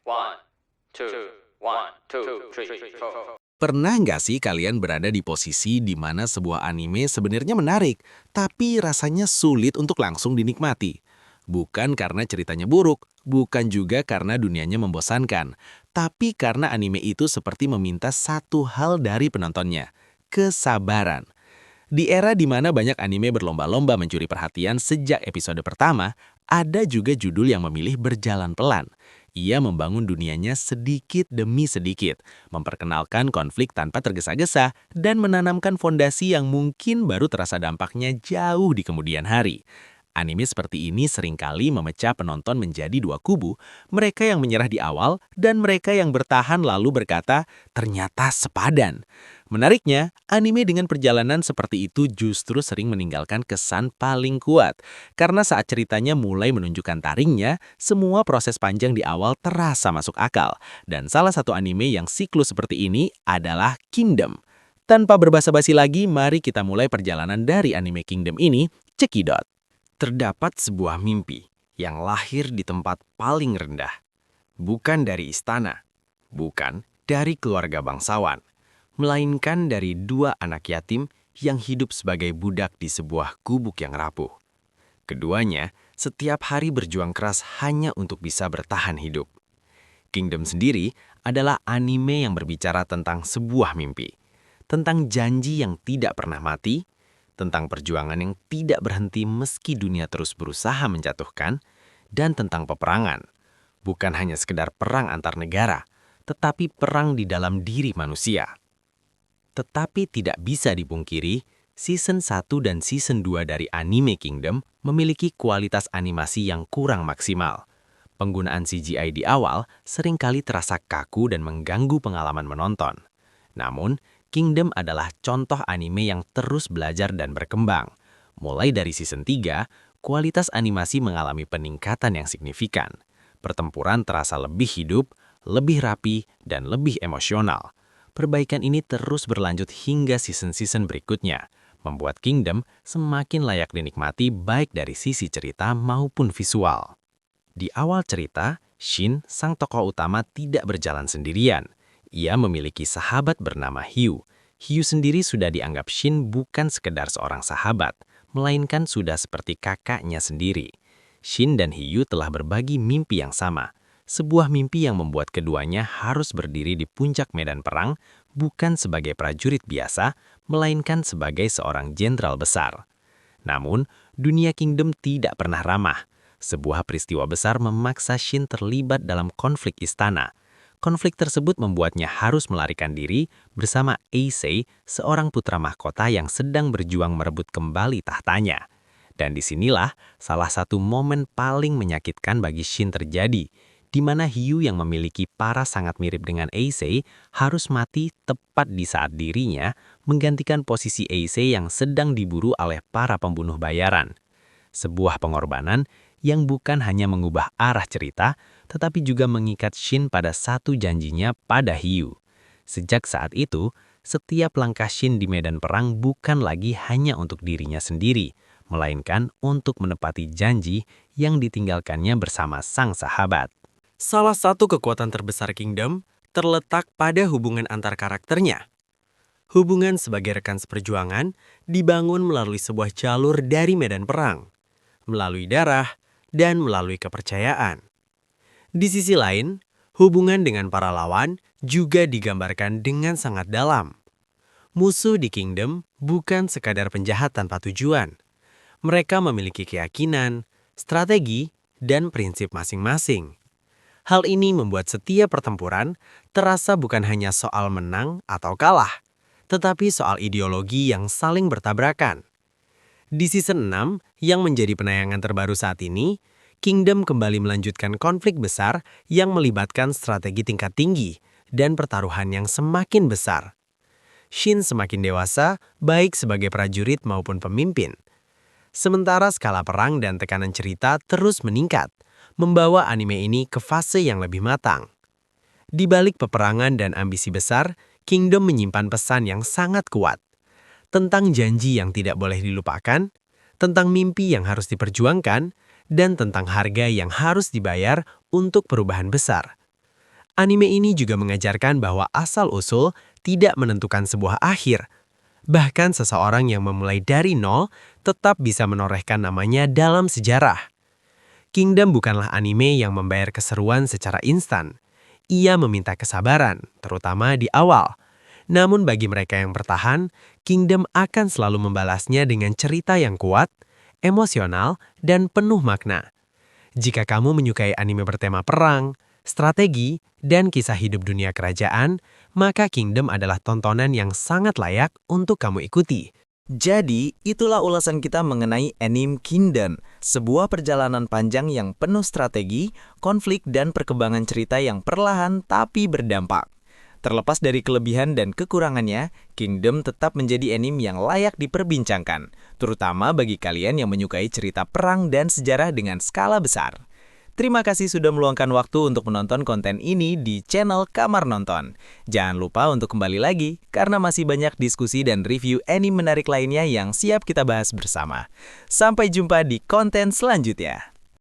One, two, one, two, three, four. Pernah nggak sih kalian berada di posisi di mana sebuah anime sebenarnya menarik, tapi rasanya sulit untuk langsung dinikmati? Bukan karena ceritanya buruk, bukan juga karena dunianya membosankan, tapi karena anime itu seperti meminta satu hal dari penontonnya, kesabaran. Di era di mana banyak anime berlomba-lomba mencuri perhatian sejak episode pertama, ada juga judul yang memilih berjalan pelan. Ia membangun dunianya sedikit demi sedikit, memperkenalkan konflik tanpa tergesa-gesa, dan menanamkan fondasi yang mungkin baru terasa dampaknya jauh di kemudian hari. Anime seperti ini seringkali memecah penonton menjadi dua kubu, mereka yang menyerah di awal dan mereka yang bertahan lalu berkata, ternyata sepadan. Menariknya, anime dengan perjalanan seperti itu justru sering meninggalkan kesan paling kuat. Karena saat ceritanya mulai menunjukkan taringnya, semua proses panjang di awal terasa masuk akal. Dan salah satu anime yang siklus seperti ini adalah Kingdom. Tanpa berbasa-basi lagi, mari kita mulai perjalanan dari anime Kingdom ini, cekidot. Terdapat sebuah mimpi yang lahir di tempat paling rendah. Bukan dari istana, bukan dari keluarga bangsawan, melainkan dari dua anak yatim yang hidup sebagai budak di sebuah gubuk yang rapuh. Keduanya setiap hari berjuang keras hanya untuk bisa bertahan hidup. Kingdom sendiri adalah anime yang berbicara tentang sebuah mimpi, tentang janji yang tidak pernah mati, tentang perjuangan yang tidak berhenti meski dunia terus berusaha menjatuhkan, dan tentang peperangan. Bukan hanya sekedar perang antar negara, tetapi perang di dalam diri manusia. Tetapi tidak bisa dipungkiri, Season 1 dan Season 2 dari anime Kingdom memiliki kualitas animasi yang kurang maksimal. Penggunaan CGI di awal seringkali terasa kaku dan mengganggu pengalaman menonton. Namun, Kingdom adalah contoh anime yang terus belajar dan berkembang. Mulai dari Season 3, kualitas animasi mengalami peningkatan yang signifikan. Pertempuran terasa lebih hidup, lebih rapi, dan lebih emosional. Perbaikan ini terus berlanjut hingga season-season berikutnya, membuat Kingdom semakin layak dinikmati baik dari sisi cerita maupun visual. Di awal cerita, Shin, sang tokoh utama, tidak berjalan sendirian. Ia memiliki sahabat bernama Hyu. Hyu sendiri sudah dianggap Shin bukan sekedar seorang sahabat, melainkan sudah seperti kakaknya sendiri. Shin dan Hyu telah berbagi mimpi yang sama. Sebuah mimpi yang membuat keduanya harus berdiri di puncak medan perang, bukan sebagai prajurit biasa, melainkan sebagai seorang jenderal besar. Namun, dunia Kingdom tidak pernah ramah. Sebuah peristiwa besar memaksa Shin terlibat dalam konflik istana. Konflik tersebut membuatnya harus melarikan diri bersama Eisei, seorang putra mahkota yang sedang berjuang merebut kembali tahtanya. Dan disinilah salah satu momen paling menyakitkan bagi Shin terjadi, di mana Hyu yang memiliki paras sangat mirip dengan Eisei harus mati tepat di saat dirinya menggantikan posisi Eisei yang sedang diburu oleh para pembunuh bayaran. Sebuah pengorbanan yang bukan hanya mengubah arah cerita, tetapi juga mengikat Shin pada satu janjinya pada Hyu. Sejak saat itu, setiap langkah Shin di medan perang bukan lagi hanya untuk dirinya sendiri, melainkan untuk menepati janji yang ditinggalkannya bersama sang sahabat. Salah satu kekuatan terbesar Kingdom terletak pada hubungan antar karakternya. Hubungan sebagai rekan seperjuangan dibangun melalui sebuah jalur dari medan perang, melalui darah, dan melalui kepercayaan. Di sisi lain, hubungan dengan para lawan juga digambarkan dengan sangat dalam. Musuh di Kingdom bukan sekadar penjahat tanpa tujuan. Mereka memiliki keyakinan, strategi, dan prinsip masing-masing. Hal ini membuat setiap pertempuran terasa bukan hanya soal menang atau kalah, tetapi soal ideologi yang saling bertabrakan. Di season 6, yang menjadi penayangan terbaru saat ini, Kingdom kembali melanjutkan konflik besar yang melibatkan strategi tingkat tinggi dan pertaruhan yang semakin besar. Shin semakin dewasa, baik sebagai prajurit maupun pemimpin. Sementara skala perang dan tekanan cerita terus meningkat, membawa anime ini ke fase yang lebih matang. Di balik peperangan dan ambisi besar, Kingdom menyimpan pesan yang sangat kuat. Tentang janji yang tidak boleh dilupakan, tentang mimpi yang harus diperjuangkan, dan tentang harga yang harus dibayar untuk perubahan besar. Anime ini juga mengajarkan bahwa asal-usul tidak menentukan sebuah akhir. Bahkan seseorang yang memulai dari nol tetap bisa menorehkan namanya dalam sejarah. Kingdom bukanlah anime yang membayar keseruan secara instan. Ia meminta kesabaran, terutama di awal. Namun bagi mereka yang bertahan, Kingdom akan selalu membalasnya dengan cerita yang kuat, emosional, dan penuh makna. Jika kamu menyukai anime bertema perang, strategi, dan kisah hidup dunia kerajaan, maka Kingdom adalah tontonan yang sangat layak untuk kamu ikuti. Jadi, itulah ulasan kita mengenai anime Kingdom, sebuah perjalanan panjang yang penuh strategi, konflik, dan perkembangan cerita yang perlahan tapi berdampak. Terlepas dari kelebihan dan kekurangannya, Kingdom tetap menjadi anime yang layak diperbincangkan, terutama bagi kalian yang menyukai cerita perang dan sejarah dengan skala besar. Terima kasih sudah meluangkan waktu untuk menonton konten ini di channel Kamar Nonton. Jangan lupa untuk kembali lagi, karena masih banyak diskusi dan review anime menarik lainnya yang siap kita bahas bersama. Sampai jumpa di konten selanjutnya.